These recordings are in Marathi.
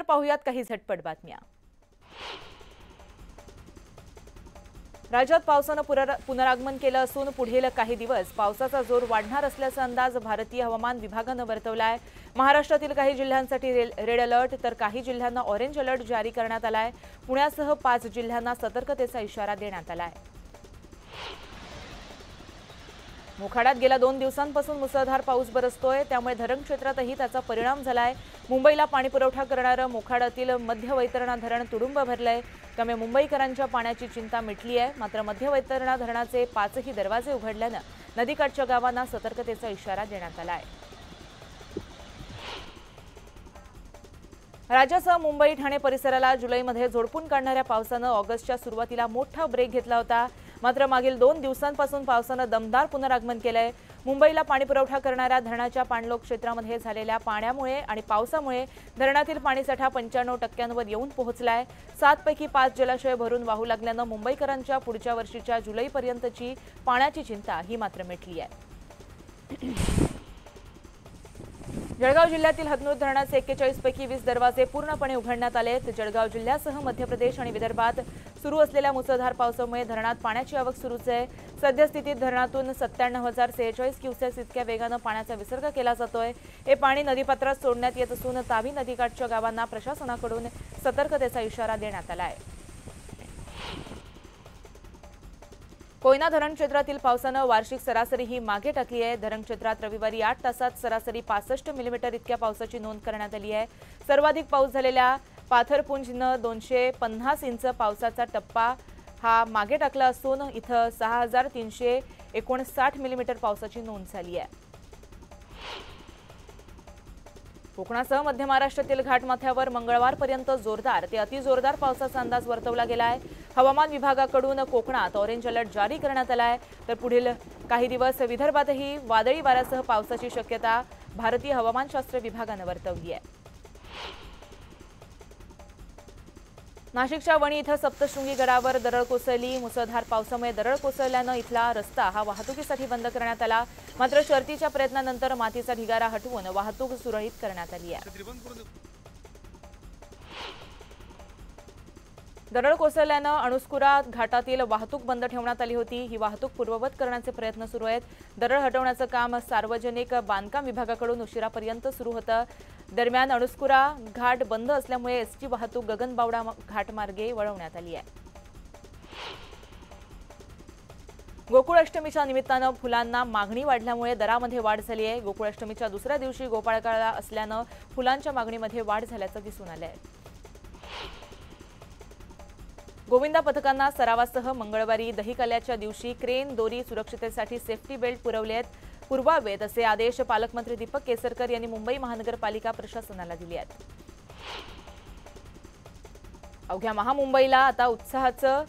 पाहूयात काही झटपट बातम्या। राज्यात पावसानं पुनरागमन केलं असून पुढील काही दिवस पावसाचा जोर वाढणार असल्याचा अंदाज भारतीय हवामान विभागानं वर्तवलाय। महाराष्ट्रातील काही जिल्ह्यांसाठी रेड अलर्ट तर काही जिल्ह्यांना ऑरेंज अलर्ट जारी करण्यात आलाय। पुण्यासह 5 जिल्ह्यांना सतर्कतेचा इशारा देण्यात आलाय। मोखाड्यात गेल्या 2 दिवसांपासून मुसळधार पाऊस बरसतोय, त्यामुळे धरण क्षेत्रातही त्याचा परिणाम झालाय। मुंबईला पाणी पुरवठा करणारं मोखाड्यातील मध्य वैतरणा धरण तुडुंब भरलंय, त्यामुळे मुंबईकरांच्या पाण्याची चिंता मिटली आहे। मात्र मध्य वैतरणा धरणाचे 5ही दरवाजे उघडल्यानं नदीकाठच्या गावांना सतर्कतेचा इशारा देण्यात आलाय। राज्यासह मुंबई ठाणे परिसराला जुलैमध्ये झोडपून काढणाऱ्या पावसानं ऑगस्टच्या सुरुवातीला मोठा ब्रेक घेतला होता। मात्र मागील 2 दिवसांपासून पावसानं दमदार पुनरागमन केलंय। मुंबईला पाणीपुरवठा करणाऱ्या धरणाच्या पाणलोट क्षेत्रामध्ये झालेल्या पाण्यामुळे आणि पावसामुळे धरणातील पाणीसाठा 95% येऊन पोहोचलाय। 7 पैकी 5 जलाशय भरून वाहू लागल्यानं मुंबईकरांच्या पुढच्या वर्षीच्या जुलैपर्यंतची पाण्याची चिंता ही मात्र मिटली आहे। जळगाव जिल्ह्यातील हतनूर धरणाचे 41 पैकी 20 दरवाजे पूर्णपणे उघडण्यात आले। जळगाव जिल्ह्यासह मध्य प्रदेश आणि विदर्भात सुरू असलेल्या मुसळधार पावसामुळे धरणात पाण्याची आवक सुरूच आहे। सद्यस्थितीत धरणातून 97,046 क्युसेक्स इतक्या वेगानं पाण्याचा विसर्ग केला जातोय। हे पाणी नदीपात्रात सोडण्यात येत असून तावी नदीकाठच्या गावांना प्रशासनाकडून सतर्कतेचा इशारा देण्यात आला आहे। कोयना धरण क्षेत्रातील पावसानं वार्षिक सरासरी ही मागे टाकली आहे। धरण क्षेत्रात रविवारी 8 तासात सरासरी 65 मिलीमीटर इतक्या पावसाची नोंद करण्यात आली आहे। सर्वाधिक पाऊस झालेल्या पाथरपुंजनं 250 इंच पावसाचा टप्पा हा मागे टाकला असून इथं 6,359 मिलीमीटर पावसाची नोंद झाली आहे। कोकणासह मध्य महाराष्ट्रातील घाटमाथ्यावर मंगळवारपर्यंत जोरदार ते अतिजोरदार पावसाचा अंदाज वर्तवला गेलाय। हवामान विभागाकडून कोकणात ऑरेंज अलर्ट जारी करण्यात आलाय, तर पुढील काही दिवस विदर्भातही वादळी वाऱ्यासह पावसाची शक्यता भारतीय हवामानशास्त्र विभागानं वर्तवली आहे। नाशिकच्या वणी इथं सप्तशृंगी गडावर दरड कोसळली। मुसळधार पावसामुळे दरड कोसळल्यानं इथला रस्ता हा वाहतुकीसाठी बंद करण्यात आला। मात्र शर्थीच्या प्रयत्नानंतर मातीचा ढिगारा हटवून वाहतूक सुरळीत करण्यात आली आहे। दरड कोसळल्यानं अणुस्कुरा घाटातील वाहतूक बंद ठेवण्यात आली होती। ही वाहतूक पूर्ववत करण्याचे प्रयत्न सुरू आहेत। दरड हटवण्याचं काम सार्वजनिक बांधकाम विभागाकडून उशिरापर्यंत सुरू होतं। दरम्यान अणुस्कुरा घाट बंद असल्यामुळे एसटी वाहतूक गगनबावडा घाटमार्गे वळवण्यात आली आहे। गोकुळ अष्टमीच्या निमित्तानं फुलांना मागणी वाढल्यामुळे दरामध्ये वाढ झाली आहे। गोकुळ अष्टमीच्या दुसऱ्या दिवशी गोपाळकाळा असल्यानं फुलांच्या मागणीमध्ये वाढ झाल्याचं दिसून आलं आहे। गोविंदा पथकांना सरावासह मंगळवारी दहीकाल्याच्या दिवशी क्रेन दोरी सुरक्षिततेसाठी सेफ्टी बेल्ट पुरवावेत असे आदेश पालकमंत्री दीपक केसरकर यांनी मुंबई महानगरपालिका प्रशासनाला दिले आहेत। अवघ्या महामुंबईला आता उत्साहाचं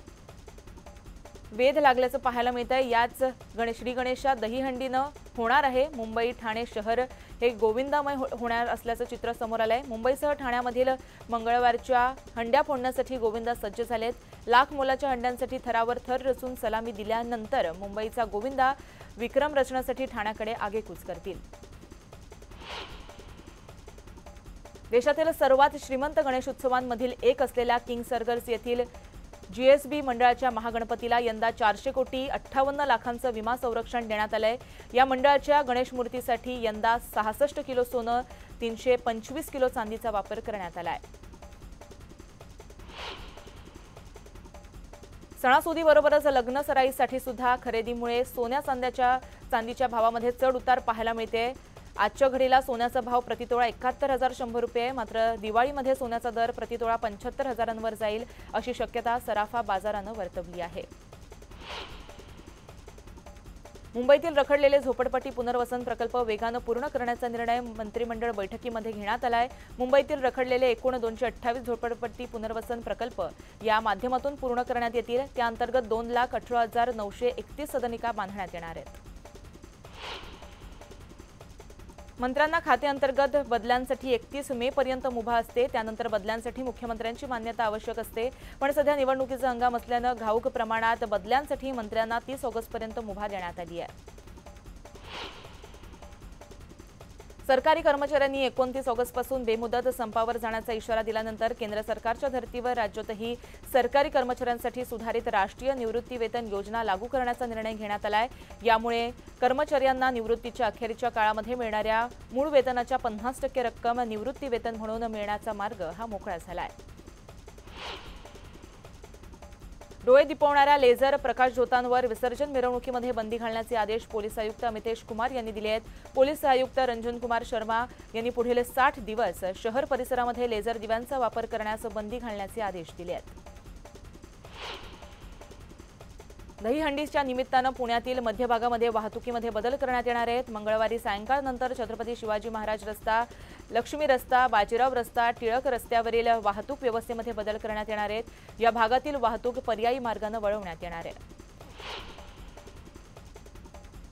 वेध लागल्याचं पाहायला मिळत आहे। याच श्री गणेशा दहीहंडीनं होणार आहे। मुंबई ठाणे शहर हे गोविंदामय होणार असल्याचं चित्र समोर आलंय। मुंबईसह ठाण्यामधील मंगळवारच्या हंड्या फोडण्यासाठी गोविंदा सज्ज झालेत। लाख मोलाच्या हंड्यांसाठी थरावर थर रचून सलामी दिल्यानंतर मुंबईचा गोविंदा विक्रम रचण्यासाठी ठाण्याकडे आगेकूच करतील। देशातील सर्वात श्रीमंत गणेशोत्सवांमधील एक असलेल्या किंग सर्कल्स येथील जीएसबी मंडळाच्या महागणपतीला यंदा 458 लाखांचं विमा संरक्षण देण्यात आलंय। या मंडळाच्या गणेश मूर्तीसाठी यंदा 66 किलो सोनं 325 किलो चांदीचा वापर करण्यात आलाय। सणासुदीबरोबरच लग्न सराईसाठी सुद्धा खरेदीमुळे सोन्या चांदीच्या भावामध्ये चढ उतार पाहायला मिळते। आजच्या घडीला सोन्याचा भाव प्रतितोळा 71,100 रुपये, मात्र दिवाळीमध्ये सोन्याचा दर प्रतितोळा 75,000 जाईल अशी शक्यता सराफा बाजारानं वर्तवली आहे। मुंबईतील रखडलेले झोपडपट्टी पुनर्वसन प्रकल्प वेगानं पूर्ण करण्याचा निर्णय मंत्रिमंडळ बैठकीमध्ये घेण्यात आलाय। मुंबईतील रखडलेले एकूण 228 झोपडपट्टी पुनर्वसन प्रकल्प या माध्यमातून पूर्ण करण्यात येतील। त्या अंतर्गत 2,18,931 सदनिका बांधण्यात येणार आहेत। मंत्र्यांना खातेअंतर्गत बदल्यांसाठी 31 मे पर्यंत मुभा असते। त्यानंतर बदल्यांसाठी मुख्यमंत्र्यांची मान्यता आवश्यक असते, पण सध्या निवडणुकीचा हंगाम असल्यानं घाऊक प्रमाणात बदल्यांसाठी मंत्र्यांना 30 ऑगस्टपर्यंत मुभा देण्यात आली आहे। सरकारी कर्मचाऱ्यांनी 29 ऑगस्टपासून बेमुदत संपावर जाण्याचा इशारा दिल्यानंतर केंद्र सरकारच्या धर्तीवर राज्यातही सरकारी कर्मचाऱ्यांसाठी सुधारित राष्ट्रीय निवृत्ती वेतन योजना लागू करण्याचा निर्णय घेण्यात आलाय। यामुळे कर्मचाऱ्यांना निवृत्तीच्या अखेरच्या काळामध्ये मिळणाऱ्या मूळ वेतनाच्या 50% रक्कम निवृत्ती वेतन म्हणून मिळण्याचा मार्ग हा मोकळा झालाय। डोळे दिपवणाऱ्या लेझर प्रकाश झोतांवर विसर्जन मिरवणुकीमध्ये बंदी घालण्याचे आदेश पोलीस आयुक्त अमितेश कुमार यांनी दिले आहेत। पोलीस आयुक्त रंजन कुमार शर्मा यांनी पुढील 60 दिवस शहर परिसरामध्ये लेझर दिव्यांचा वापर करण्यास बंदी घालण्याचे आदेश दिले आहेत। दहीहंडीच्या निमित्तानं पुण्यातील मध्यभागामध्ये वाहतुकीमध्ये बदल करण्यात येणार आहेत। मंगळवारी सायंकाळनंतर छत्रपती शिवाजी महाराज रस्ता, लक्ष्मी रस्ता, बाजीराव रस्ता, टिळक रस्त्यावरील वाहतूक व्यवस्थेमध्ये बदल करण्यात येणार आहेत। या भागातील वाहतूक पर्यायी मार्गाने वळवण्यात येणार आहे।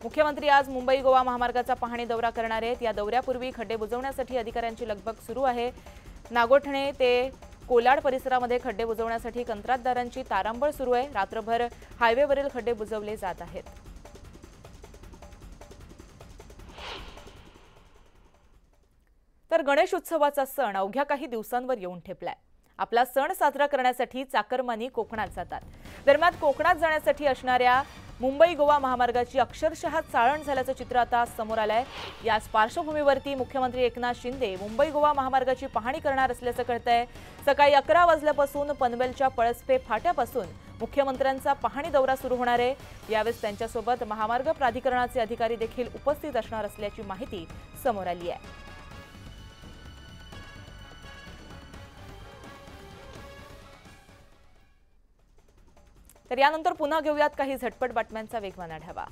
मुख्यमंत्री आज मुंबई गोवा महामार्गाचा पाहणी दौरा करणार आहेत। या दौऱ्यापूर्वी खड्डे बुजवण्यासाठी अधिकाऱ्यांची लगबग सुरू आहे। नागोठणे ते कोलाड परिसरामध्ये खड्डे बुजवण्यासाठी कंत्राटदारांची तारांबळ सुरू आहे। रात्रभर हायवेवरील खड्डे बुजवले जात आहेत। तर गणेश उत्सवाचा सण अवघ्या काही दिवसांवर येऊन ठेपलाय। आपला सण साजरा करण्यासाठी चाकरमानी कोकणात जातात। दरम्यान कोकणात जाण्यासाठी असणाऱ्या मुंबई गोवा महामार्गाची अक्षरशः चाळण झाल्याचं चित्र आता समोर आलंय। याच पार्श्वभूमीवरती मुख्यमंत्री एकनाथ शिंदे मुंबई गोवा महामार्गाची पाहणी करणार असल्याचं कळतंय। सकाळी 11 वाजल्यापासून पनवेलच्या पळसपे फाट्यापासून मुख्यमंत्र्यांचा पाहणी दौरा सुरू होणार आहे। यावेळी त्यांच्यासोबत महामार्ग प्राधिकरणाचे अधिकारी देखील उपस्थित असणार असल्याची माहिती समोर आली आहे। तर यानंतर पुन्हा घेऊयात काही झटपट बातम्यांचा वेगवान आढावा।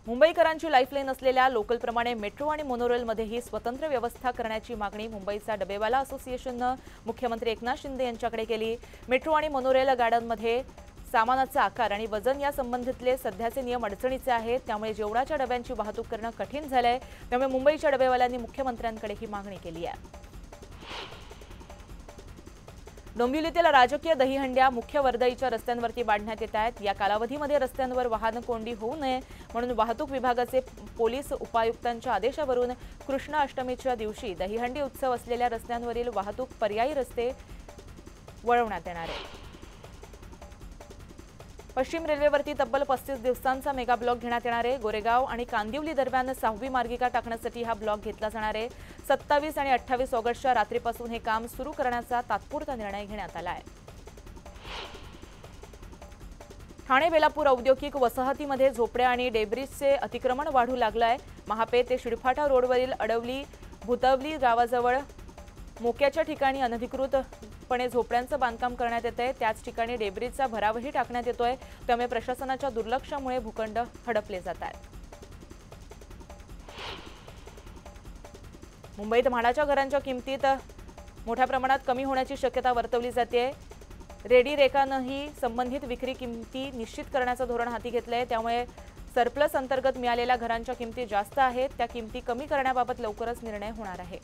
मुंबईकरांची लाईफलाईन असलेल्या लोकलप्रमाणे मेट्रो आणि मोनोरेलमध्येही स्वतंत्र व्यवस्था करण्याची मागणी मुंबईचा डबेवाला असोसिएशननं मुख्यमंत्री एकनाथ शिंदे यांच्याकडे केली। मेट्रो आणि मोनोरेल गाड्यांमध्ये सामानाचा आकार आणि वजन या संबंधितले सध्याचे नियम अडचणीचे आहेत। त्यामुळे जेवणाच्या डब्यांची वाहतूक करणं कठीण झालंय। त्यामुळे मुंबईच्या डबेवाल्यांनी मुख्यमंत्र्यांकडे ही मागणी केली आहे। डोंबिवलीतील राजकीय दहीहंड्या मुख्य वर्दळीच्या रस्त्यांवरती बांधण्यात येत आहेत। या कालावधीमध्ये रस्त्यांवर वाहन कोंडी होऊ नये म्हणून वाहतूक विभागाचे पोलीस उपायुक्तांच्या आदेशावरून कृष्ण अष्टमीच्या दिवशी दहीहंडी उत्सव असलेल्या रस्त्यांवरील वाहतूक पर्यायी रस्ते वळवण्यात येणार आहे। पश्चिम रेल्वेवरती तब्बल 35 दिवसांचा मेगा ब्लॉक घेण्यात येणार आहे। गोरेगाव आणि कांदिवली दरम्यान 6वी मार्गिका टाकण्यासाठी हा ब्लॉक घेतला जाणार आहे। 27 आणि 28 ऑगस्टच्या रात्रीपासून हे काम सुरू करण्याचा तात्पुरता निर्णय घेण्यात आला आहे। ठाणे बेलापूर औद्योगिक वसाहतीमध्ये झोपड्या आणि डेब्रिजचे अतिक्रमण वाढू लागलं आहे। महापे ते शिडफाटा रोडवरील अडवली भुतवली गावाजवळ मोक्याच्या ठिकाणी अनधिकृतपणे झोपड्यांचं बांधकाम करण्यात येतंय। त्याच ठिकाणी डेब्रिजचा भरावही टाकण्यात येतोय। त्यामुळे प्रशासनाच्या दुर्लक्षामुळे भूखंड हडपले जात आहेत। मुंबईत म्हाडाच्या घरांच्या किमतीत मोठ्या प्रमाणात कमी होण्याची शक्यता वर्तवली जाते। रेडी रेखानंही संबंधित विक्री किमती निश्चित करण्याचं धोरण हाती घेतलंय। त्यामुळे सरप्लस अंतर्गत मिळालेल्या घरांच्या किमती जास्त आहेत। त्या किमती कमी करण्याबाबत लवकरच निर्णय होणार आहे।